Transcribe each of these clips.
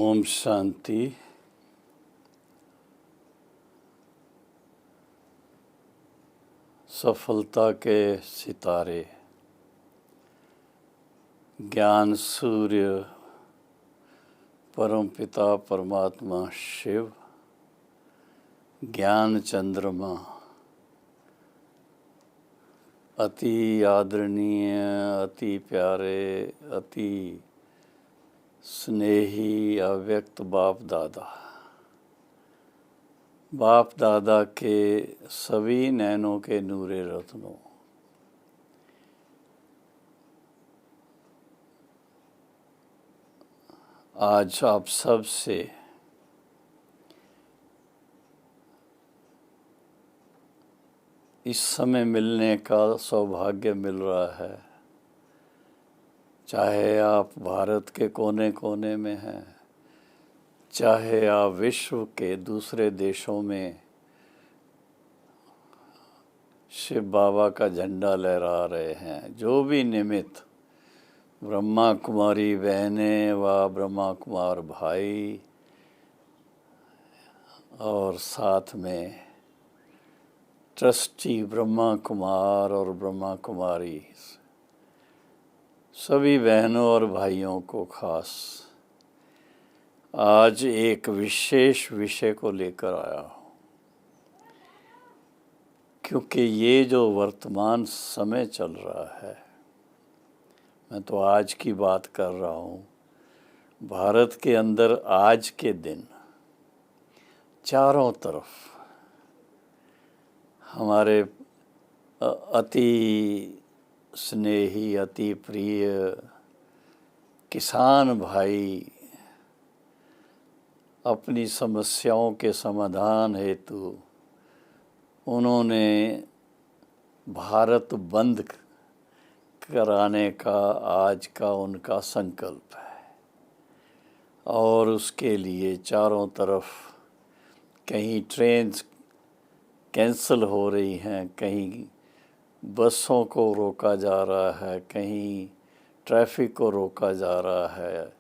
ओम शांति। सफलता के सितारे। ज्ञान सूर्य परमपिता परमात्मा शिव, ज्ञान चंद्रमा अति आदरणीय, अति प्यारे, अति स्नेही अव्यक्त बाप दादा के सभी नैनों के नूरे रत्नों, आज आप सब से इस समय मिलने का सौभाग्य मिल रहा है। चाहे आप भारत के कोने कोने में हैं, चाहे आप विश्व के दूसरे देशों में शिव बाबा का झंडा लहरा रहे हैं, जो भी निमित्त ब्रह्मा कुमारी बहनें व ब्रह्मा कुमार भाई और साथ में ट्रस्टी ब्रह्मा कुमार और ब्रह्मा कुमारी, सभी बहनों और भाइयों को खास आज एक विशेष विषय को लेकर आया हूँ, क्योंकि ये जो वर्तमान समय चल रहा है, मैं तो आज की बात कर रहा हूँ। भारत के अंदर आज के दिन चारों तरफ हमारे अति स्नेही, अति प्रिय किसान भाई अपनी समस्याओं के समाधान हेतु उन्होंने भारत बंद कराने का आज का उनका संकल्प है। और उसके लिए चारों तरफ कहीं ट्रेन कैंसिल हो रही हैं, कहीं बसों को रोका जा रहा है, कहीं ट्रैफिक को रोका जा रहा है।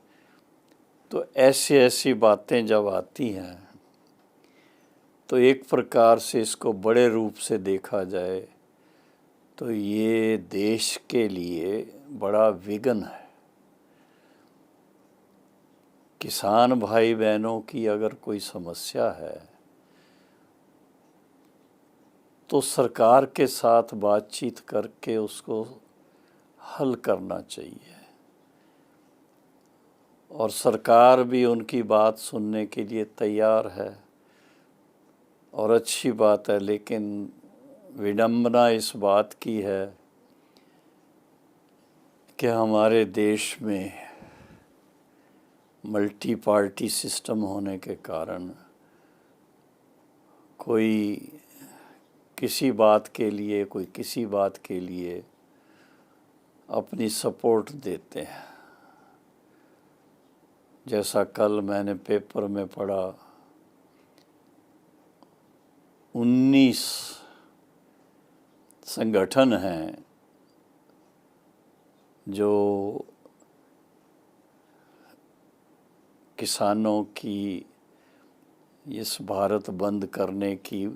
तो ऐसी ऐसी बातें जब आती हैं तो एक प्रकार से इसको बड़े रूप से देखा जाए तो ये देश के लिए बड़ा विघ्न है। किसान भाई बहनों की अगर कोई समस्या है तो सरकार के साथ बातचीत करके उसको हल करना चाहिए, और सरकार भी उनकी बात सुनने के लिए तैयार है और अच्छी बात है। लेकिन विडंबना इस बात की है कि हमारे देश में मल्टी पार्टी सिस्टम होने के कारण कोई किसी बात के लिए, कोई किसी बात के लिए अपनी सपोर्ट देते हैं। जैसा कल मैंने पेपर में पढ़ा, 19 संगठन हैं जो किसानों की इस भारत बंद करने की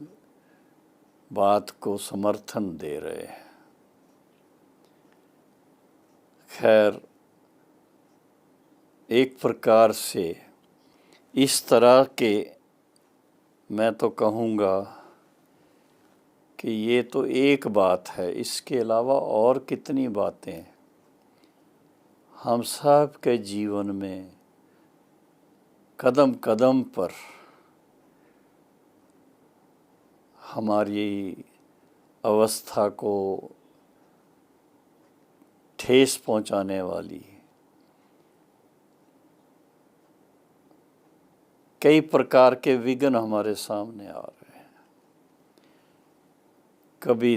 बात को समर्थन दे रहे हैं। खैर, एक प्रकार से इस तरह के मैं तो कहूँगा कि ये तो एक बात है, इसके अलावा और कितनी बातें हम सब के जीवन में कदम कदम पर हमारी अवस्था को ठेस पहुंचाने वाली कई प्रकार के विघ्न हमारे सामने आ रहे हैं। कभी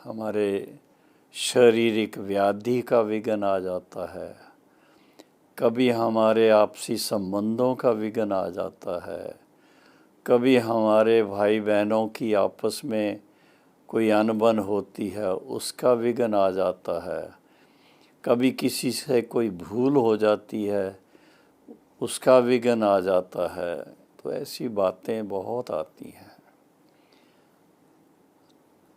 हमारे शारीरिक व्याधि का विघ्न आ जाता है, कभी हमारे आपसी संबंधों का विघ्न आ जाता है, कभी हमारे भाई बहनों की आपस में कोई अनबन होती है उसका विघ्न आ जाता है, कभी किसी से कोई भूल हो जाती है उसका विघ्न आ जाता है। तो ऐसी बातें बहुत आती हैं।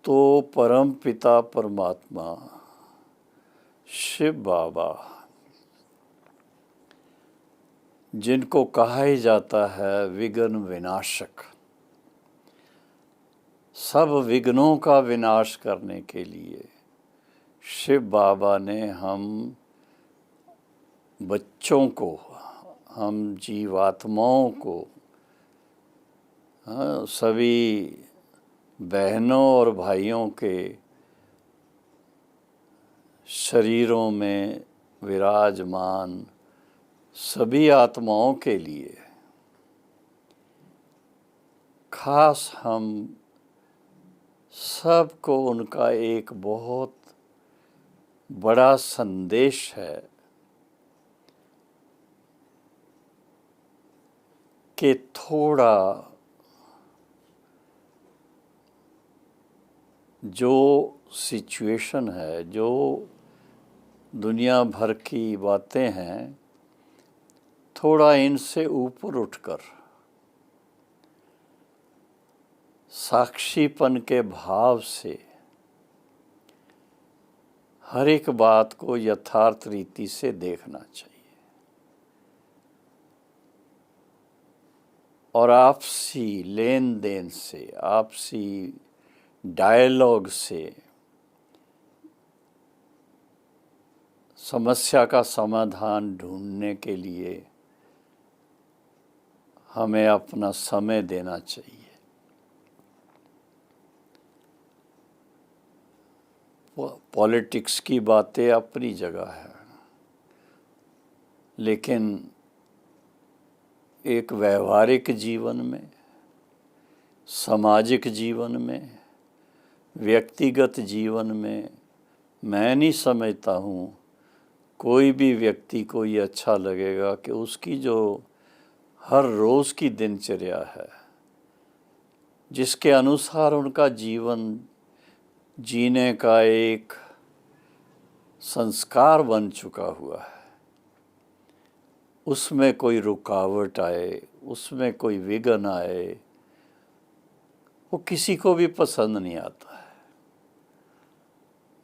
तो परम पिता परमात्मा शिव बाबा, जिनको कहा ही जाता है विघ्न विनाशक, सब विघ्नों का विनाश करने के लिए शिव बाबा ने हम बच्चों को, हम जीवात्माओं को, सभी बहनों और भाइयों के शरीरों में विराजमान सभी आत्माओं के लिए खास हम सबको उनका एक बहुत बड़ा संदेश है कि थोड़ा जो सिचुएशन है, जो दुनिया भर की बातें हैं, थोड़ा इनसे ऊपर उठकर साक्षीपन के भाव से हर एक बात को यथार्थ रीति से देखना चाहिए और आपसी लेन देन से, आपसी डायलॉग से समस्या का समाधान ढूंढने के लिए हमें अपना समय देना चाहिए। पॉलिटिक्स की बातें अपनी जगह है, लेकिन एक व्यवहारिक जीवन में, सामाजिक जीवन में, व्यक्तिगत जीवन में मैं नहीं समझता हूँ कोई भी व्यक्ति को ये अच्छा लगेगा कि उसकी जो हर रोज़ की दिनचर्या है, जिसके अनुसार उनका जीवन जीने का एक संस्कार बन चुका हुआ है, उसमें कोई रुकावट आए, उसमें कोई विघ्न आए, वो किसी को भी पसंद नहीं आता है।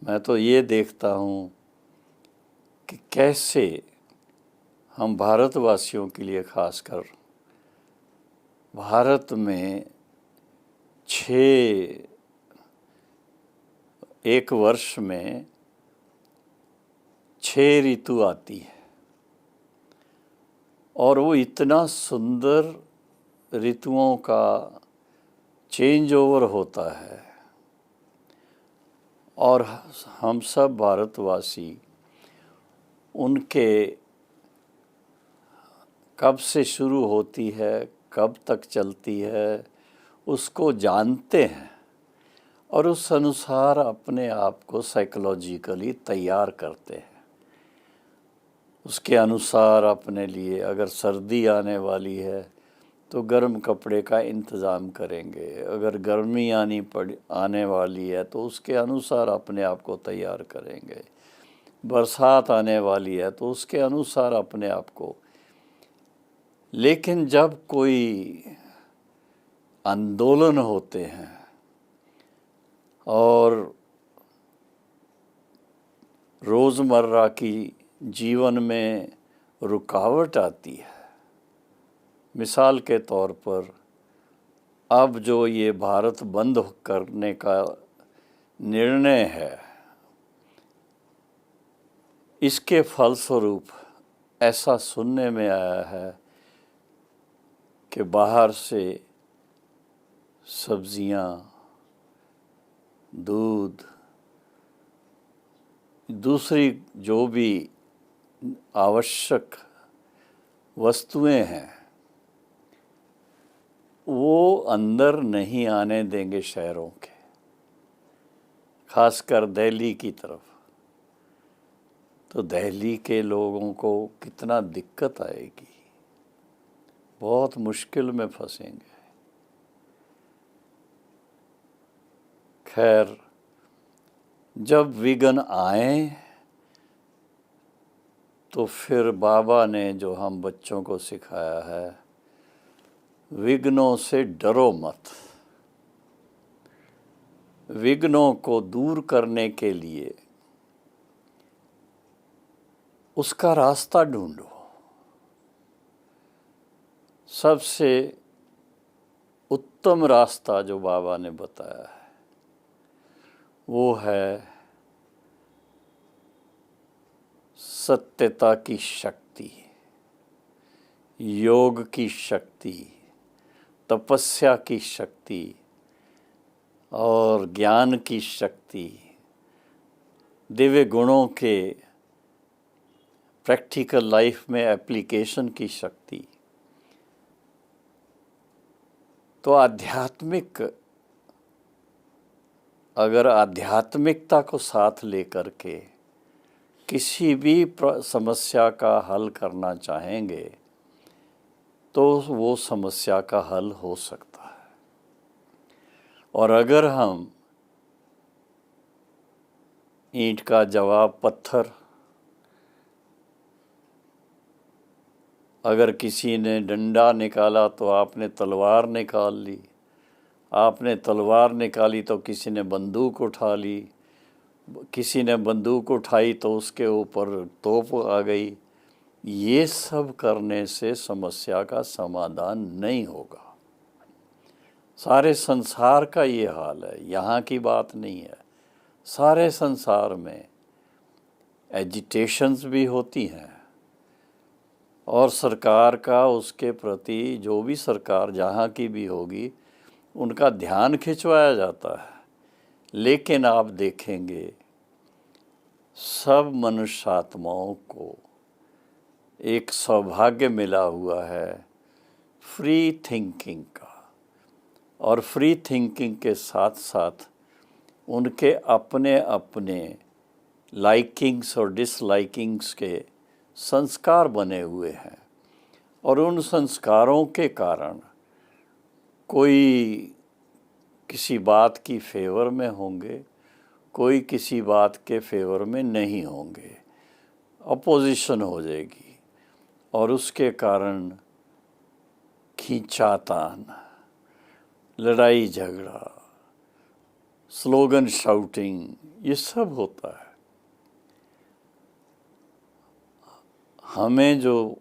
मैं तो ये देखता हूँ कि कैसे हम भारतवासियों के लिए खासकर भारत में एक वर्ष में 6 ऋतु आती है और वो इतना सुंदर ऋतुओं का चेंज ओवर होता है और हम सब भारतवासी उनके कब से शुरू होती है, कब तक चलती है, उसको जानते हैं और उस अनुसार अपने आप को साइकोलॉजिकली तैयार करते हैं। उसके अनुसार अपने लिए अगर सर्दी आने वाली है तो गर्म कपड़े का इंतज़ाम करेंगे, अगर गर्मी आने वाली है तो उसके अनुसार अपने आप को तैयार करेंगे, बरसात आने वाली है तो उसके अनुसार अपने आप को। लेकिन जब कोई आंदोलन होते हैं और रोज़मर्रा की जीवन में रुकावट आती है, मिसाल के तौर पर अब जो ये भारत बंद करने का निर्णय है, इसके फलस्वरूप ऐसा सुनने में आया है कि बाहर से सब्जियां, दूध, दूसरी जो भी आवश्यक वस्तुएं हैं वो अंदर नहीं आने देंगे शहरों के, खासकर दिल्ली की तरफ। तो दिल्ली के लोगों को कितना दिक्कत आएगी, बहुत मुश्किल में फंसेंगे। खैर, जब विघ्न आए तो फिर बाबा ने जो हम बच्चों को सिखाया है, विघ्नों से डरो मत। विघ्नों को दूर करने के लिए उसका रास्ता ढूंढो। सबसे उत्तम रास्ता जो बाबा ने बताया है वो है सत्यता की शक्ति, योग की शक्ति, तपस्या की शक्ति और ज्ञान की शक्ति, दिव्य गुणों के प्रैक्टिकल लाइफ में एप्लीकेशन की शक्ति। तो अगर आध्यात्मिकता को साथ लेकर के किसी भी समस्या का हल करना चाहेंगे तो वो समस्या का हल हो सकता है। और अगर हम ईंट का जवाब पत्थर, अगर किसी ने डंडा निकाला तो आपने तलवार निकाल ली, आपने तलवार निकाली तो किसी ने बंदूक उठा ली, किसी ने बंदूक उठाई तो उसके ऊपर तोप आ गई। ये सब करने से समस्या का समाधान नहीं होगा। सारे संसार का ये हाल है, यहाँ की बात नहीं है। सारे संसार में एजिटेशंस भी होती हैं और सरकार का उसके प्रति, जो भी सरकार जहाँ की भी होगी, उनका ध्यान खिंचवाया जाता है। लेकिन आप देखेंगे सब मनुष्यात्माओं को एक सौभाग्य मिला हुआ है फ्री थिंकिंग का, और फ्री थिंकिंग के साथ साथ उनके अपने अपने लाइकिंग्स और डिसलाइकिंग्स के संस्कार बने हुए हैं। और उन संस्कारों के कारण कोई किसी बात की फेवर में होंगे, कोई किसी बात के फेवर में नहीं होंगे, अपोजिशन हो जाएगी। और उसके कारण खींचातान, लड़ाई झगड़ा, स्लोगन शाउटिंग, ये सब होता है। हमें जो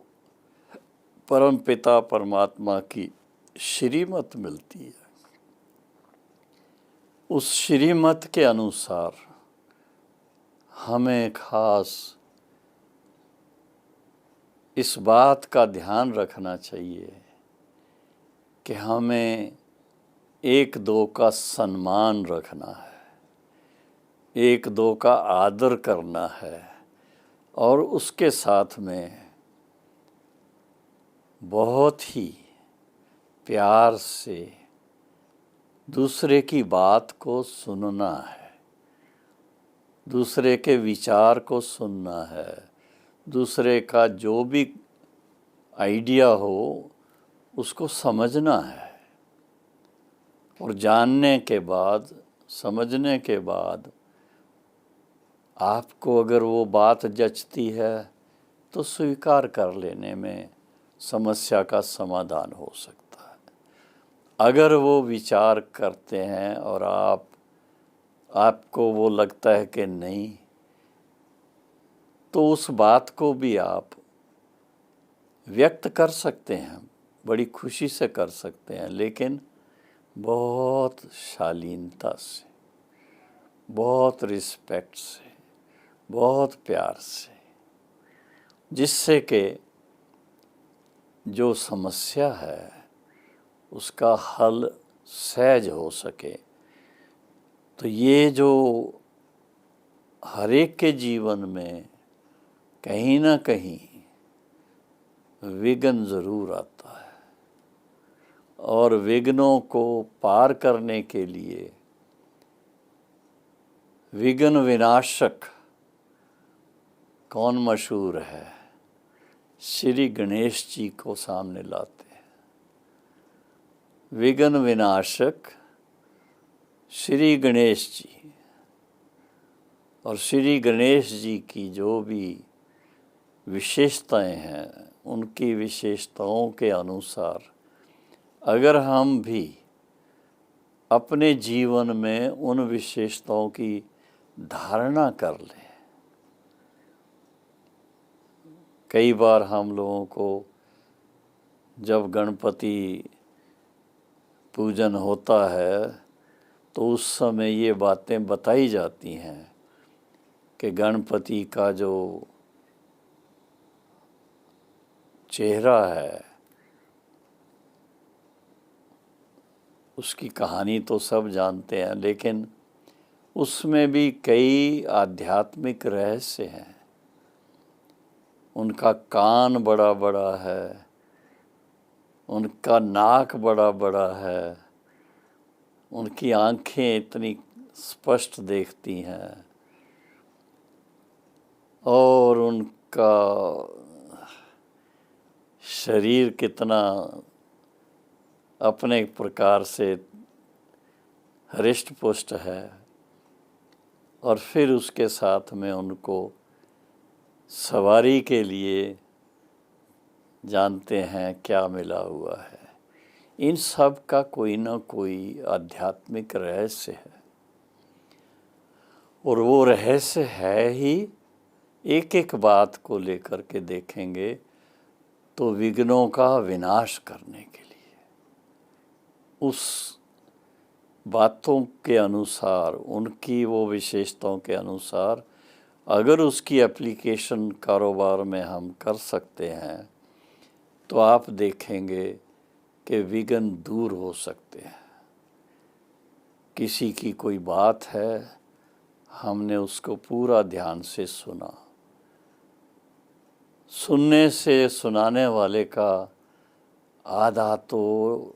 परमपिता परमात्मा की श्रीमत मिलती है, उस श्रीमत के अनुसार हमें खास इस बात का ध्यान रखना चाहिए कि हमें एक दो का सम्मान रखना है, एक दो का आदर करना है, और उसके साथ में बहुत ही प्यार से दूसरे की बात को सुनना है, दूसरे के विचार को सुनना है, दूसरे का जो भी आइडिया हो उसको समझना है। और जानने के बाद, समझने के बाद आपको अगर वो बात जचती है तो स्वीकार कर लेने में समस्या का समाधान हो सकता है। अगर वो विचार करते हैं और आपको वो लगता है कि नहीं, तो उस बात को भी आप व्यक्त कर सकते हैं, बड़ी खुशी से कर सकते हैं, लेकिन बहुत शालीनता से, बहुत रिस्पेक्ट से, बहुत प्यार से, जिससे कि जो समस्या है उसका हल सहज हो सके। तो ये जो हर एक के जीवन में कहीं ना कहीं विघ्न ज़रूर आता है, और विघ्नों को पार करने के लिए विघ्न विनाशक कौन मशहूर है? श्री गणेश जी को सामने लाते हैं। विघ्न विनाशक श्री गणेश जी, और श्री गणेश जी की जो भी विशेषताएं हैं, उनकी विशेषताओं के अनुसार अगर हम भी अपने जीवन में उन विशेषताओं की धारणा कर लें। कई बार हम लोगों को जब गणपति पूजन होता है तो उस समय ये बातें बताई जाती हैं कि गणपति का जो चेहरा है उसकी कहानी तो सब जानते हैं, लेकिन उसमें भी कई आध्यात्मिक रहस्य हैं। उनका कान बड़ा बड़ा है, उनका नाक बड़ा बड़ा है, उनकी आँखें इतनी स्पष्ट देखती हैं और उनका शरीर कितना अपने प्रकार से हृष्ट पुष्ट है। और फिर उसके साथ में उनको सवारी के लिए जानते हैं क्या मिला हुआ है। इन सब का कोई ना कोई आध्यात्मिक रहस्य है, और वो रहस्य है ही। एक एक बात को लेकर के देखेंगे तो विघ्नों का विनाश करने के लिए उस बातों के अनुसार, उनकी वो विशेषताओं के अनुसार अगर उसकी एप्लीकेशन कारोबार में हम कर सकते हैं तो आप देखेंगे कि विघ्न दूर हो सकते हैं। किसी की कोई बात है, हमने उसको पूरा ध्यान से सुना, सुनने से सुनाने वाले का आधा तो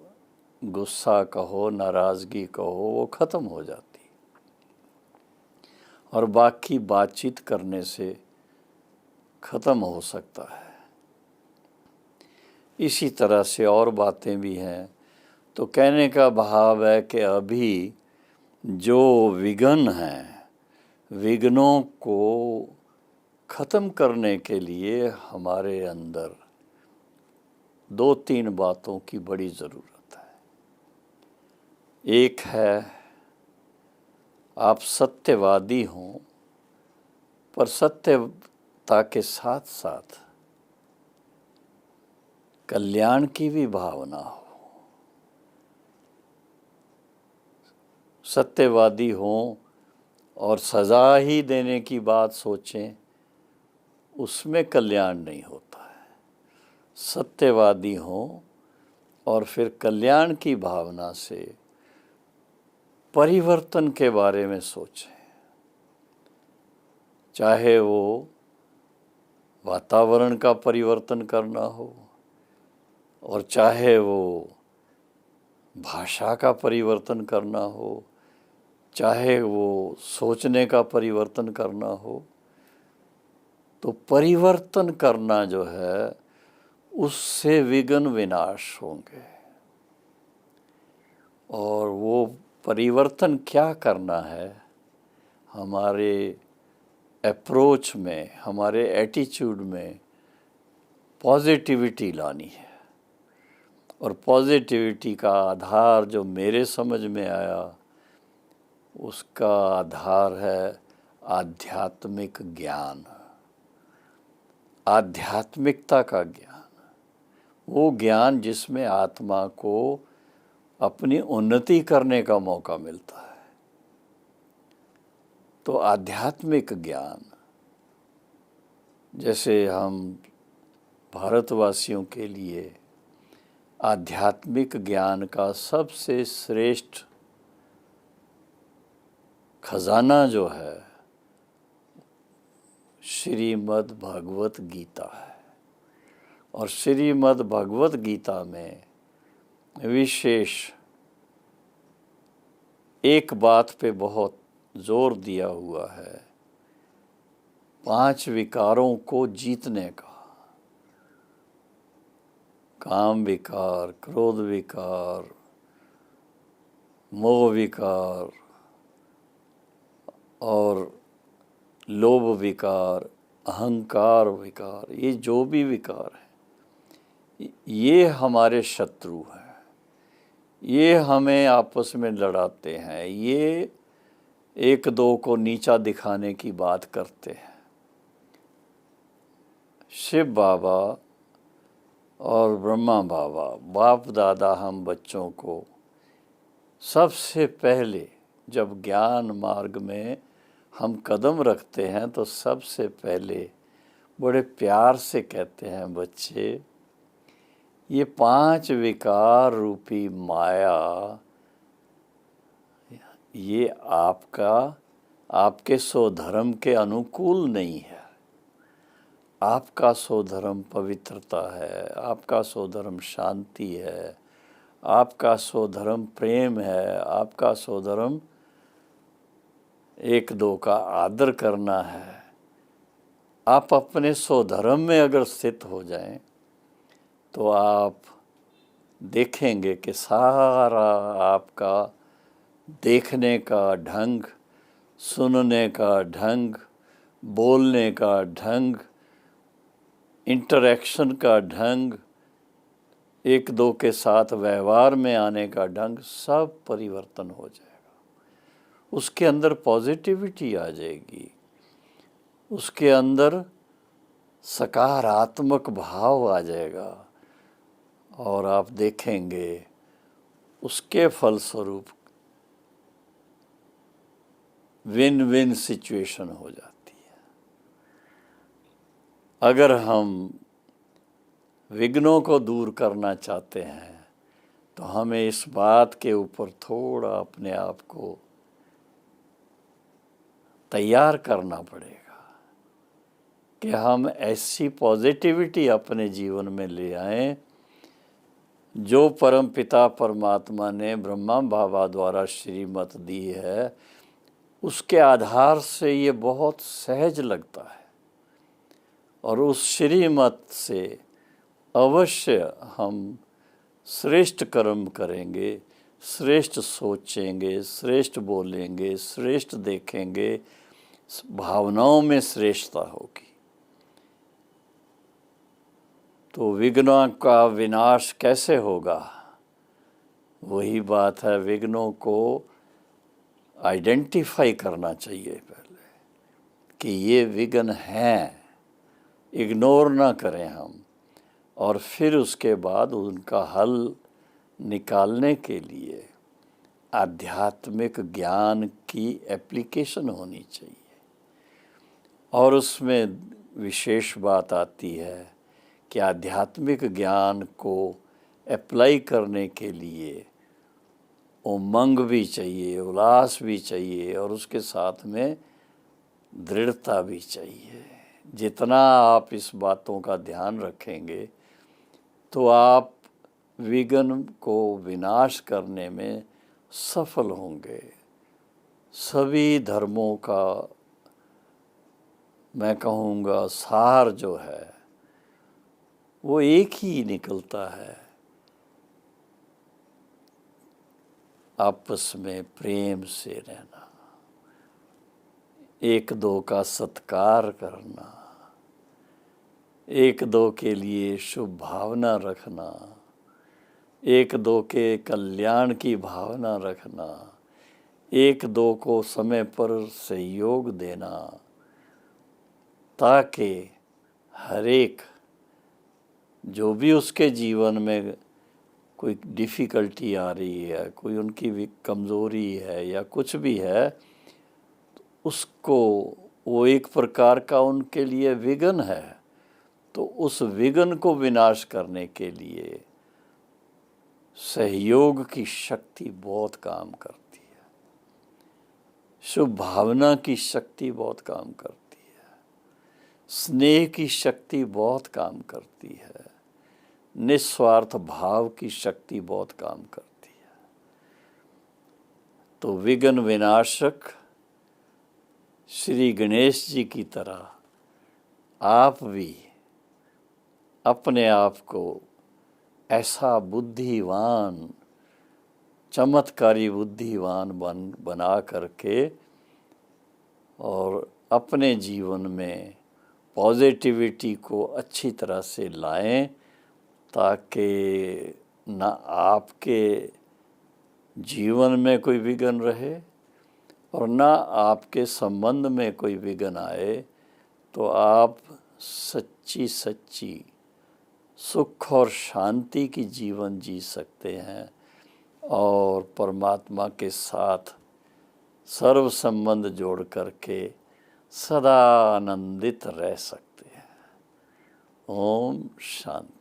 गुस्सा कहो, नाराज़गी कहो, वो ख़त्म हो जाती, और बाकी बातचीत करने से ख़त्म हो सकता है। इसी तरह से और बातें भी हैं। तो कहने का भाव है कि अभी जो विघ्न हैं, विघ्नों को ख़त्म करने के लिए हमारे अंदर दो तीन बातों की बड़ी ज़रूरत है। एक है आप सत्यवादी हों, पर सत्यता के साथ साथ कल्याण की भी भावना हो। सत्यवादी हों और सज़ा ही देने की बात सोचें, उसमें कल्याण नहीं होता है। सत्यवादी हों और फिर कल्याण की भावना से परिवर्तन के बारे में सोचें, चाहे वो वातावरण का परिवर्तन करना हो और चाहे वो भाषा का परिवर्तन करना हो, चाहे वो सोचने का परिवर्तन करना हो। तो परिवर्तन करना जो है उससे विघ्न विनाश होंगे। और वो परिवर्तन क्या करना है, हमारे अप्रोच में, हमारे एटीट्यूड में पॉजिटिविटी लानी है। और पॉजिटिविटी का आधार जो मेरे समझ में आया, उसका आधार है आध्यात्मिक ज्ञान, आध्यात्मिकता का ज्ञान। वो ज्ञान जिसमें आत्मा को अपनी उन्नति करने का मौका मिलता है। तो आध्यात्मिक ज्ञान, जैसे हम भारतवासियों के लिए आध्यात्मिक ज्ञान का सबसे श्रेष्ठ खजाना जो है श्रीमद् भगवत गीता है। और श्रीमद् भगवत गीता में विशेष एक बात पे बहुत जोर दिया हुआ है, 5 विकारों को जीतने का। काम विकार, क्रोध विकार, मोह विकार और लोभ विकार, अहंकार विकार, ये जो भी विकार है, ये हमारे शत्रु हैं। ये हमें आपस में लड़ाते हैं, ये एक दो को नीचा दिखाने की बात करते हैं। शिव बाबा और ब्रह्मा बाबा, बाप दादा, हम बच्चों को सबसे पहले जब ज्ञान मार्ग में हम कदम रखते हैं तो सबसे पहले बड़े प्यार से कहते हैं, बच्चे ये 5 विकार रूपी माया, ये आपके स्वधर्म के अनुकूल नहीं है। आपका स्वधर्म पवित्रता है, आपका स्वधर्म शांति है, आपका स्वधर्म प्रेम है, आपका स्वधर्म एक दो का आदर करना है। आप अपने स्वधर्म में अगर स्थित हो जाएं तो आप देखेंगे कि सारा आपका देखने का ढंग, सुनने का ढंग, बोलने का ढंग, इंटरेक्शन का ढंग, एक दो के साथ व्यवहार में आने का ढंग, सब परिवर्तन हो जाएगा। उसके अंदर पॉजिटिविटी आ जाएगी, उसके अंदर सकारात्मक भाव आ जाएगा और आप देखेंगे उसके फलस्वरूप विन विन सिचुएशन हो जाती है। अगर हम विघ्नों को दूर करना चाहते हैं तो हमें इस बात के ऊपर थोड़ा अपने आप को तैयार करना पड़ेगा कि हम ऐसी पॉजिटिविटी अपने जीवन में ले आएं जो परम पिता परमात्मा ने ब्रह्मा बाबा द्वारा श्रीमत दी है। उसके आधार से ये बहुत सहज लगता है और उस श्रीमत से अवश्य हम श्रेष्ठ कर्म करेंगे, श्रेष्ठ सोचेंगे, श्रेष्ठ बोलेंगे, श्रेष्ठ देखेंगे, भावनाओं में श्रेष्ठता होगी। तो विघ्नों का विनाश कैसे होगा? वही बात है, विघ्नों को आइडेंटिफाई करना चाहिए पहले कि ये विघ्न हैं, इग्नोर ना करें हम, और फिर उसके बाद उनका हल निकालने के लिए आध्यात्मिक ज्ञान की एप्लीकेशन होनी चाहिए। और उसमें विशेष बात आती है कि आध्यात्मिक ज्ञान को अप्लाई करने के लिए उमंग भी चाहिए, उल्लास भी चाहिए और उसके साथ में दृढ़ता भी चाहिए। जितना आप इस बातों का ध्यान रखेंगे तो आप विघ्न को विनाश करने में सफल होंगे। सभी धर्मों का मैं कहूँगा सार जो है वो एक ही निकलता है, आपस में प्रेम से रहना, एक दो का सत्कार करना, एक दो के लिए शुभ भावना रखना, एक दो के कल्याण की भावना रखना, एक दो को समय पर सहयोग देना, ताकि हर एक जो भी उसके जीवन में कोई डिफ़िकल्टी आ रही है, कोई उनकी भी कमज़ोरी है या कुछ भी है, उसको वो एक प्रकार का उनके लिए विघ्न है, तो उस विघ्न को विनाश करने के लिए सहयोग की शक्ति बहुत काम करती है, शुभ भावना की शक्ति बहुत काम करती है, स्नेह की शक्ति बहुत काम करती है, निस्वार्थ भाव की शक्ति बहुत काम करती है। तो विघ्न विनाशक श्री गणेश जी की तरह आप भी अपने आप को ऐसा बुद्धिवान, चमत्कारी बुद्धिवान बना करके और अपने जीवन में पॉजिटिविटी को अच्छी तरह से लाएं, ताकि ना आपके जीवन में कोई विघ्न रहे और ना आपके संबंध में कोई विघ्न आए, तो आप सच्ची सुख और शांति की जीवन जी सकते हैं और परमात्मा के साथ सर्व संबंध जोड़ करके सदा आनंदित रह सकते हैं। ओम शांति।